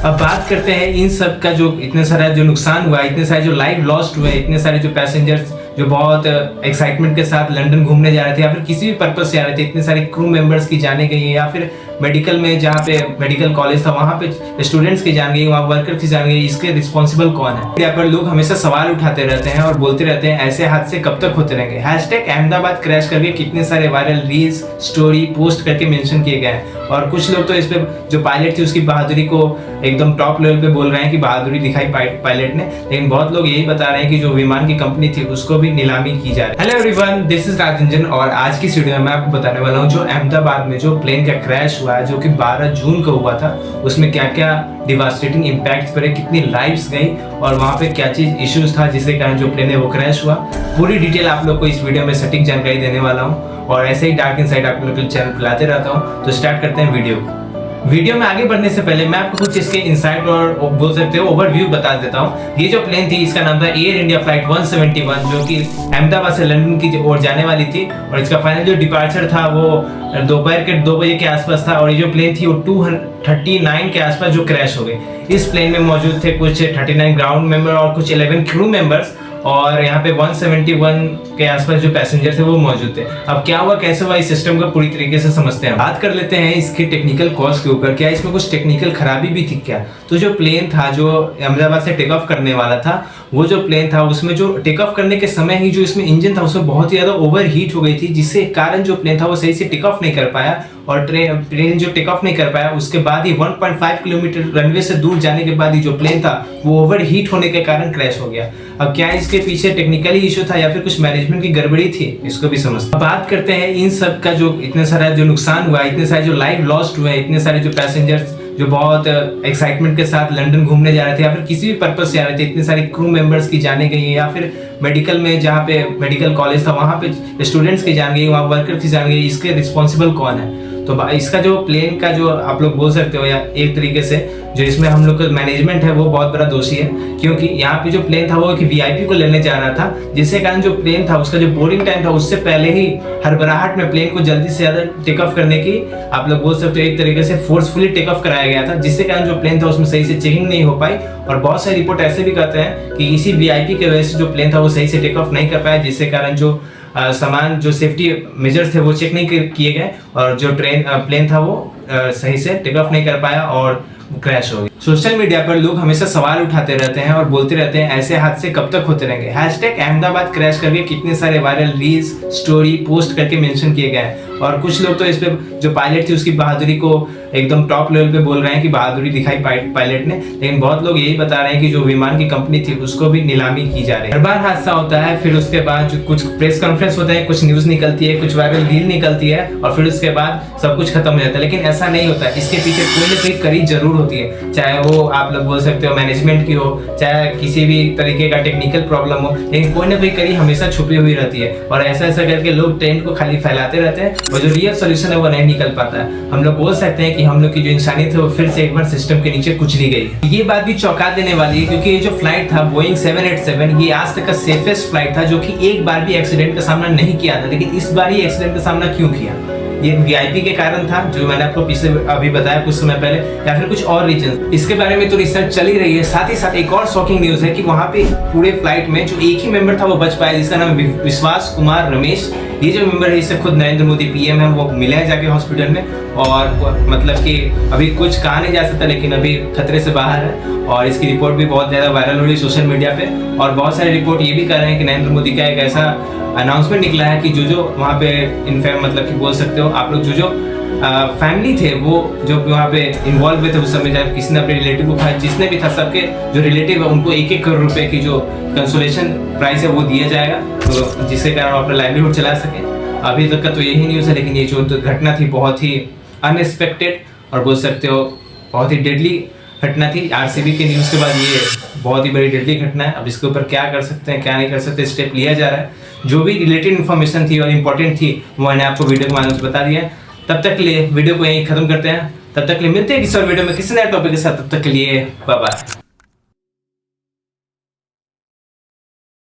अब बात करते हैं इन सब का जो इतने सारा जो नुकसान हुआ, इतने सारे जो लाइव लॉस्ट हुए, इतने सारे जो पैसेंजर्स जो बहुत एक्साइटमेंट के साथ लंदन घूमने जा रहे थे या फिर किसी भी पर्पज से आ रहे थे, इतने सारे क्रू मेंबर्स की जाने गई या फिर मेडिकल में जहाँ पे मेडिकल कॉलेज था वहाँ पे स्टूडेंट्स की जान गई, वहाँ वर्कर की जान गई, इसके रिस्पॉन्सिबल कौन है? यहाँ पर लोग हमेशा सवाल उठाते रहते हैं और बोलते रहते हैं ऐसे हादसे कब तक होते रहेंगे। हैशटैग अहमदाबाद क्रैश करके कितने सारे वायरल रील्स स्टोरी पोस्ट करके मेंशन किए गए हैं और कुछ लोग तो इस पे जो पायलट थी उसकी बहादुरी को एकदम टॉप लेवल पे बोल रहे हैं कि बहादुरी दिखाई पायलट ने, लेकिन बहुत लोग यही बता रहे हैं कि जो विमान की कंपनी थी उसको भी नीलामी की जा रही है। हेलो एवरीवन, दिस इज राजंजन और आज की वीडियो में मैं आपको बताने वाला हूँ जो अहमदाबाद में जो प्लेन का क्रैश हुआ है जो कि 12 जून को हुआ था, उसमें क्या क्या डिवास्टेटिंग इम्पैक्ट्स पड़े, कितनी लाइव्स गई और वहाँ पे क्या चीज इश्यूज था जिसके कारण जो प्लेन है वो क्रैश हुआ। पूरी डिटेल आप लोग को इस वीडियो में सटीक जानकारी देने वाला हूँ और ऐसे ही डार्क इनसाइड आप लोग के चैनल पर लाते रहता हूँ। तो स्टार्ट करते हैं वीडियो में आगे बढ़ने से पहले मैं आपको कुछ इसके इनसाइट और बोल सकते हो ओवरव्यू बता देता हूँ। ये जो प्लेन थी इसका नाम था एयर इंडिया फ्लाइट 171 जो कि अहमदाबाद से लंदन की ओर जाने वाली थी और इसका फाइनल जो डिपार्चर था वो दोपहर के 2 बजे के आसपास था और ये जो प्लेन थी वो 239 के आसपास जो क्रैश हो गई। इस प्लेन में मौजूद थे कुछ 39 ग्राउंड मेंबर और कुछ 11 क्रू मेंबर्स और यहाँ पे 171 के आसपास जो पैसेंजर थे वो मौजूद थे। अब क्या हुआ, कैसे हुआ, इस सिस्टम को पूरी तरीके से समझते हैं। बात कर लेते हैं इसकी टेक्निकल कॉज के ऊपर, क्या इसमें कुछ टेक्निकल खराबी भी थी क्या? तो जो प्लेन था जो अहमदाबाद से टेक ऑफ करने वाला था, वो जो प्लेन था उसमें जो टेक ऑफ करने के समय ही जो इसमें इंजन था उसमें बहुत ही ज्यादा ओवर हीट हो गई थी, जिससे कारण जो प्लेन था वो सही से टेक ऑफ नहीं कर पाया और प्लेन जो टेक ऑफ नहीं कर पाया उसके बाद ही 1.5 किलोमीटर रनवे से दूर जाने के बाद ही जो प्लेन था वो ओवर हीट होने के कारण क्रैश हो गया। अब क्या इसके पीछे टेक्निकली इशू था या फिर कुछ मैनेजमेंट की गड़बड़ी थी, इसको भी समझते हैं। बात करते हैं इन सब का जो इतने सारा जो नुकसान हुआ, इतने सारे जो लाइव लॉस्ट हुए, इतने सारे जो पैसेंजर्स जो बहुत एक्साइटमेंट के साथ लंदन घूमने जा रहे थे या फिर किसी भी पर्पज से आ रहे थे, इतने सारे क्रू मेंबर्स की जाने गई या फिर मेडिकल में जहाँ पे मेडिकल कॉलेज था वहाँ पे स्टूडेंट्स की जान गई, वहाँ वर्कर की जान गई, इसके रिस्पॉन्सिबल कौन है? तो इसका जो प्लेन का जो आप लोग बोल सकते हो या एक तरीके से जो इसमें हम लोग का मैनेजमेंट है वो बहुत बड़ा दोषी है, क्योंकि यहाँ पे जो प्लेन था वो एक वीआईपी को लेने जा रहा था, जिसके कारण जो प्लेन था उसका जो बोर्डिंग टाइम था उससे पहले ही हड़बड़ाहट में प्लेन को जल्दी से ज्यादा टेक ऑफ करने की आप लोग बोल सकते हो एक तरीके से फोर्सफुली टेक ऑफ कराया गया था, जिसके कारण जो प्लेन था उसमें सही से चेकिंग नहीं हो पाई और बहुत सारी रिपोर्ट ऐसे भी कहते हैं कि इसी वीआईपी की वजह से जो प्लेन था वो सही से टेक ऑफ नहीं कर पाया, जिसके कारण जो सामान जो सेफ्टी मेजर्स थे वो चेक नहीं किए गए और जो प्लेन था वो सही से टेक ऑफ नहीं कर पाया और क्रैश हो गया। सोशल मीडिया पर लोग हमेशा सवाल उठाते रहते हैं और बोलते रहते हैं ऐसे हादसे कब तक होते रहेंगे। हैशटैग अहमदाबाद क्रैश करके कितने सारे वायरल रील्स स्टोरी पोस्ट करके मेंशन किए गए और कुछ लोग तो इस पे जो पायलट थी उसकी बहादुरी को एकदम टॉप लेवल पे बोल रहे हैं कि बहादुरी दिखाई पायलट ने, लेकिन बहुत लोग यही बता रहे हैं कि जो विमान की कंपनी थी उसको भी नीलामी की जा रही है। हर बार हादसा होता है, फिर उसके बाद जो कुछ प्रेस कॉन्फ्रेंस होता है, कुछ न्यूज निकलती है, कुछ वायरल रील निकलती है और फिर उसके बाद सब कुछ खत्म हो जाता है, लेकिन ऐसा नहीं होता है। इसके पीछे कोई ना कोई कड़ी जरूर होती है, चाहे वो आप लोग बोल सकते हो मैनेजमेंट की हो, चाहे किसी भी तरीके का टेक्निकल प्रॉब्लम हो, लेकिन कोई ना कोई कड़ी हमेशा छुपी हुई रहती है और ऐसा करके लोग ट्रेंड को खाली फैलाते रहते हैं और जो रियल सोल्यूशन है वो नहीं निकल पाता है। हम लोग बोल सकते हैं कि हम लोग की जो इंसानियत है वो फिर से एक बार सिस्टम के नीचे कुचली गई। ये बात भी चौंका देने वाली है क्योंकि ये जो फ्लाइट था बोइंग 787 ये आज तक का सेफेस्ट फ्लाइट था जो कि एक बार भी एक्सीडेंट का सामना नहीं किया था, लेकिन इस बार ही एक्सीडेंट का सामना क्यों किया? ये वीआईपी के कारण था जो मैंने आपको पिछले अभी बताया कुछ समय पहले, या फिर कुछ और रीजन? इसके बारे में तो रिसर्च चल ही रही है। साथ ही साथ एक और शॉकिंग न्यूज है कि वहाँ पे पूरे फ्लाइट में जो एक ही मेंबर था वो बच पाया, जिसका नाम विश्वास कुमार रमेश। ये जो मेंबर है इससे खुद नरेंद्र मोदी पीएम है वो मिले हैं जाके हॉस्पिटल में और मतलब कि अभी कुछ कहा नहीं जा सकता, लेकिन अभी खतरे से बाहर है और इसकी रिपोर्ट भी बहुत ज्यादा वायरल हो रही है सोशल मीडिया पे और बहुत सारे रिपोर्ट ये भी कर रहे हैं कि नरेंद्र मोदी का एक ऐसा अनाउंसमेंट निकला है कि जो वहाँ पे इनफैक्ट मतलब कि बोल सकते हो आप लोग जो फैमिली थे वो जो वहाँ पे इन्वॉल्व हुए थे उस समय, जब किसी ने अपने रिलेटिव को खाया, जिसने भी था सबके जो रिलेटिव है उनको 1-1 करोड़ रुपए की जो कंसोलेशन प्राइस है वो दिया जाएगा, तो जिसके कारण वो अपना लाइवलीहुड चला सके। अभी तक का तो यही न्यूज़ है, लेकिन ये जो घटना थी बहुत ही अनएक्सपेक्टेड और बोल सकते हो बहुत ही डेडली घटना थी। आरसीबी के न्यूज़ के बाद ये बहुत ही बड़ी डेडली घटना है। अब इसके ऊपर क्या कर सकते हैं क्या नहीं कर सकते स्टेप लिया जा रहा है। जो भी रिलेटेड इन्फॉर्मेशन थी और इम्पोर्टेंट थी वो मैंने आपको वीडियो के माध्यम से बता दिया है। तब तक के लिए वीडियो को यहीं खत्म करते हैं, तब तक के लिए मिलते हैं किसी और वीडियो में किसी नए टॉपिक के साथ। तब तक के लिए बाय बाय।